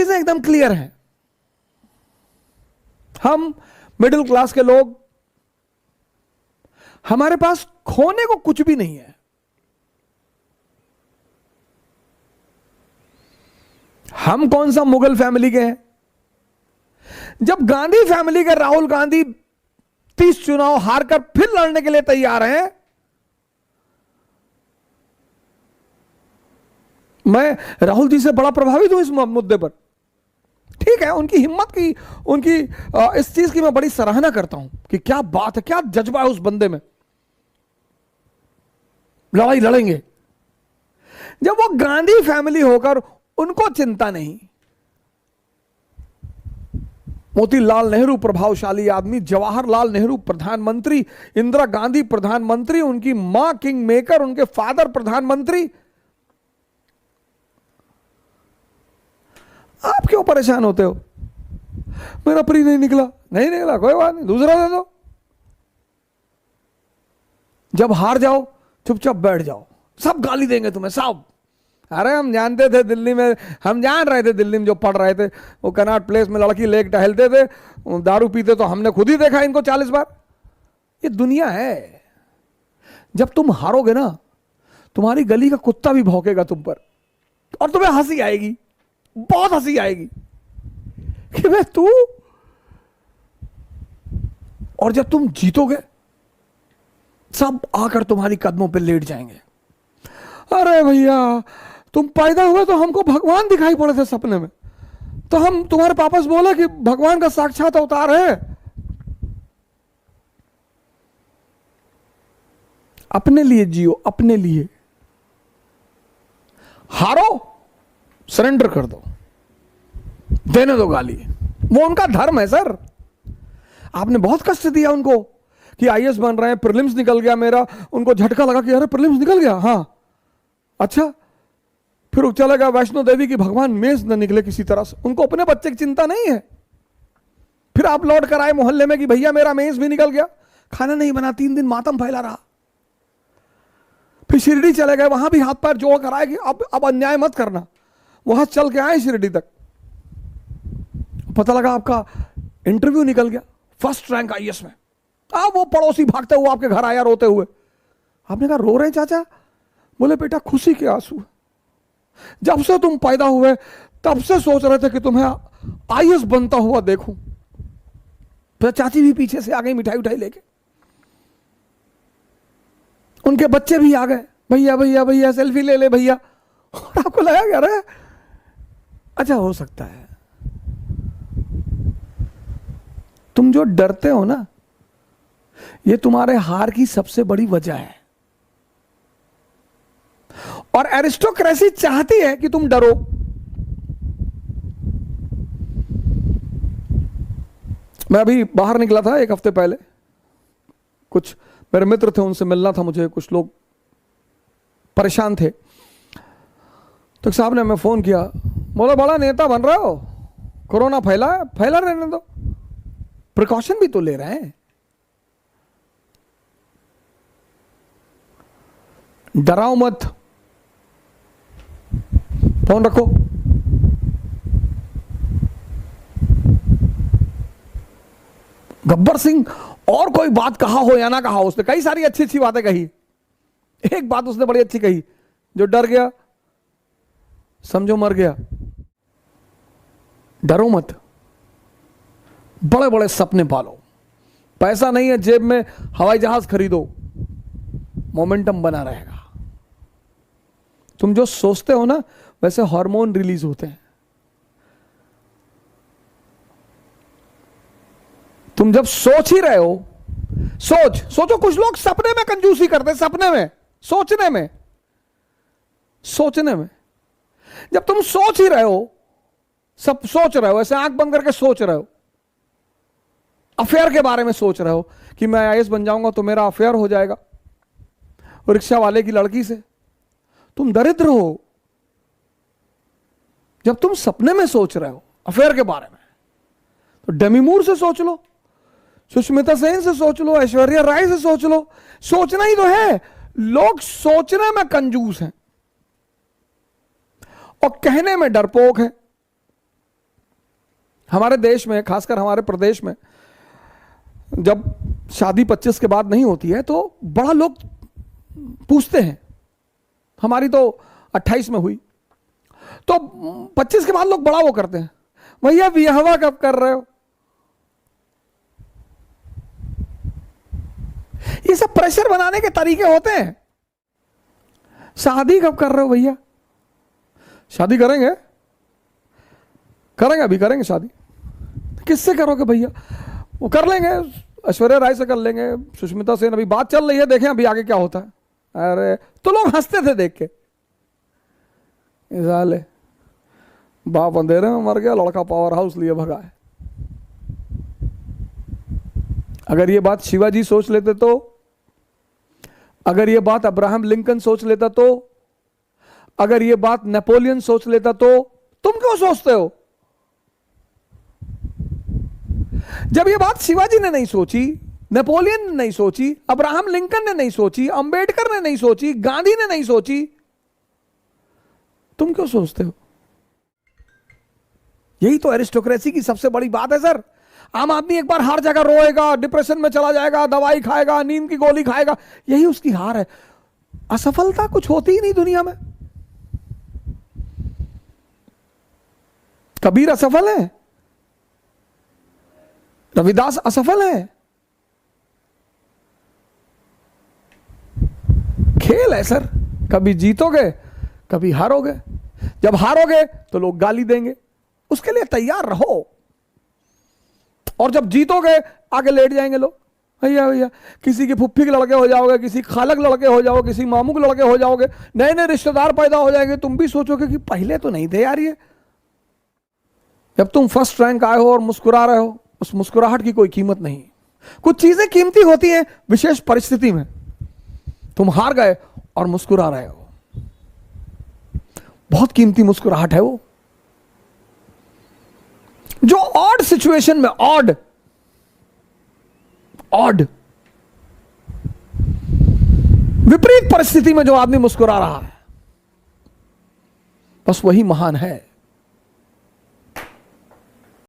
चीजें एकदम क्लियर हैं। हम मिडिल क्लास के लोग, हमारे पास खोने को कुछ भी नहीं है। हम कौन सा मुगल फैमिली के हैं? जब गांधी फैमिली के राहुल गांधी 30 चुनाव हारकर फिर लड़ने के लिए तैयार हैं, मैं राहुल जी से बड़ा प्रभावित हूं इस मुद्दे पर। ठीक है, उनकी हिम्मत की, उनकी इस चीज की मैं बड़ी सराहना करता हूं कि क्या बात है, क्या जज्बा है उस बंदे में। लड़ाई लड़ेंगे। जब वो गांधी फैमिली होकर उनको चिंता नहीं, मोतीलाल नेहरू प्रभावशाली आदमी, जवाहरलाल नेहरू प्रधानमंत्री, इंदिरा गांधी प्रधानमंत्री, उनकी मां किंग मेकर, उनके फादर प्रधानमंत्री, आप क्यों परेशान होते हो? मेरा प्री नहीं निकला, नहीं निकला, कोई बात नहीं, दूसरा दे दो। जब हार जाओ चुपचाप बैठ जाओ, सब गाली देंगे तुम्हें सब। अरे हम जानते थे दिल्ली में, हम जान रहे थे दिल्ली में जो पढ़ रहे थे, वो कनॉट प्लेस में लड़की लेके टहलते थे, दारू पीते, तो हमने खुद ही देखा इनको 40 बार। ये दुनिया है। जब तुम हारोगे ना, तुम्हारी गली का कुत्ता भी भौंकेगा तुम पर, और तुम्हें हंसी आएगी, बहुत हंसी आएगी कि मैं तू। और जब तुम जीतोगे, सब आकर तुम्हारी कदमों पे लेट जाएंगे। अरे भैया, तुम पैदा हुए तो हमको भगवान दिखाई पड़े थे सपने में, तो हम तुम्हारे पापा से बोले कि भगवान का साक्षात अवतार है। अपने लिए जियो, अपने लिए। हारो, सरेंडर कर दो, देने दो गाली, वो उनका धर्म है सर। आपने बहुत कष्ट दिया उनको कि आईएएस बन रहे हैं, प्रीलिम्स निकल गया मेरा, उनको झटका लगा कि अरे प्रीलिम्स निकल गया, हाँ अच्छा। फिर चला गया वैष्णो देवी की, भगवान मेष न निकले किसी तरह से, उनको अपने बच्चे की चिंता नहीं है। फिर आप लौट कर आए मोहल्ले में कि भैया मेरा मेष भी निकल गया, खाना नहीं बना, 3 दिन मातम फैला रहा। फिर शिरडी चले गए, वहां भी हाथ पैर जोड़ कर आए कि अब अन्याय मत करना। वहां चल के आए शिरडी तक, पता लगा आपका इंटरव्यू निकल गया, फर्स्ट रैंक आईएएस में। अब वो पड़ोसी भागते हुए आपके घर आया रोते हुए। आपने कहा रो रहे चाचा? बोले बेटा खुशी के आंसू। जब से तुम पैदा हुए तब से सोच रहे थे कि तुम्हें आईएएस बनता हुआ देखूं। फिर चाची भी पीछे से आ गई मिठाई उठाई लेके, उनके बच्चे भी आ गए, भैया भैया भैया सेल्फी ले ले भैया। और आपको लगा क्या अरे अच्छा हो सकता है। तुम जो डरते हो ना, ये तुम्हारे हार की सबसे बड़ी वजह है। और एरिस्टोक्रेसी चाहती है कि तुम डरो। मैं अभी बाहर निकला था 1 हफ्ते पहले, कुछ मेरे मित्र थे, उनसे मिलना था मुझे। कुछ लोग परेशान थे, तो साहब ने हमें फोन किया, बोला बड़ा नेता बन रहे हो, कोरोना फैला है, फैला रहने दो, प्रिकॉशन भी तो ले रहे हैं, डराओ मत, फोन रखो। गब्बर सिंह और कोई बात कहा हो या ना कहा हो, उसने कई सारी अच्छी अच्छी बातें कही। एक बात उसने बड़ी अच्छी कही, जो डर गया समझो मर गया। डरो मत, बड़े बड़े सपने पालो। पैसा नहीं है जेब में, हवाई जहाज खरीदो, मोमेंटम बना रहेगा। तुम जो सोचते हो ना, वैसे हार्मोन रिलीज होते हैं। तुम जब सोच ही रहे हो, सोचो। कुछ लोग सपने में कंजूसी करते हैं, सपने में, सोचने में। जब तुम सोच ही रहे हो, सब सोच रहे हो, ऐसे आंख बंद करके सोच रहे हो, अफेयर के बारे में सोच रहे हो कि मैं आईएएस बन जाऊंगा तो मेरा अफेयर हो जाएगा रिक्शा वाले की लड़की से, तुम दरिद्र हो। जब तुम सपने में सोच रहे हो अफेयर के बारे में, तो डेमी मूर से सोच लो, सुष्मिता सेन से सोच लो, ऐश्वर्या राय से सोच लो। सोचना ही तो है। लोग सोचने में कंजूस हैं और कहने में डरपोक हैं। हमारे देश में, खासकर हमारे प्रदेश में, जब शादी 25 के बाद नहीं होती है तो बड़ा लोग पूछते हैं। हमारी तो 28 में हुई, तो 25 के बाद लोग बड़ा वो करते हैं, भैया विवाह कब कर रहे हो? ये सब प्रेशर बनाने के तरीके होते हैं। शादी कब कर रहे हो भैया? शादी करेंगे, अभी करेंगे शादी। किससे करोगे भैया? वो कर लेंगे, ऐश्वर्या राय से कर लेंगे, सुष्मिता सेन, अभी बात चल रही है, देखें अभी आगे क्या होता है। अरे तो लोग हंसते थे देख के, साले बाप अंधेरे में मर गया, लड़का पावर हाउस लिए भगा है। अगर ये बात शिवाजी सोच लेते तो, अगर ये बात अब्राहम लिंकन सोच लेता तो, अगर ये बात नेपोलियन सोच लेता तो तुम क्यों सोचते हो? जब ये बात शिवाजी ने नहीं सोची, नेपोलियन ने नहीं सोची, अब्राहम लिंकन ने नहीं सोची, अंबेडकर ने नहीं सोची, गांधी ने नहीं सोची, तुम क्यों सोचते हो? यही तो एरिस्टोक्रेसी की सबसे बड़ी बात है सर। आम आदमी एक बार हार जाएगा, रोएगा, डिप्रेशन में चला जाएगा, दवाई खाएगा, नींद की गोली खाएगा, यही उसकी हार है। असफलता कुछ होती ही नहीं दुनिया में। कबीर असफल है, रविदास असफल है। खेल है सर, कभी जीतोगे कभी हारोगे। जब हारोगे तो लोग गाली देंगे, उसके लिए तैयार रहो। और जब जीतोगे आगे लेट जाएंगे लोग, भैया भैया, किसी की फुफ्फी के लड़के हो जाओगे, किसी खालक लड़के हो जाओगे, किसी मामू के लड़के हो जाओगे, नए नए रिश्तेदार पैदा हो जाएंगे। तुम भी सोचोगे कि पहले तो नहीं थे यार ये। जब तुम फर्स्ट रैंक आए हो और मुस्कुरा रहे हो, उस मुस्कुराहट की कोई कीमत नहीं। कुछ चीजें कीमती होती हैं विशेष परिस्थिति में। तुम हार गए और मुस्कुरा रहे हो, बहुत कीमती मुस्कुराहट है वो, जो ऑड सिचुएशन में, ऑड विपरीत परिस्थिति में जो आदमी मुस्कुरा रहा है, बस वही महान है।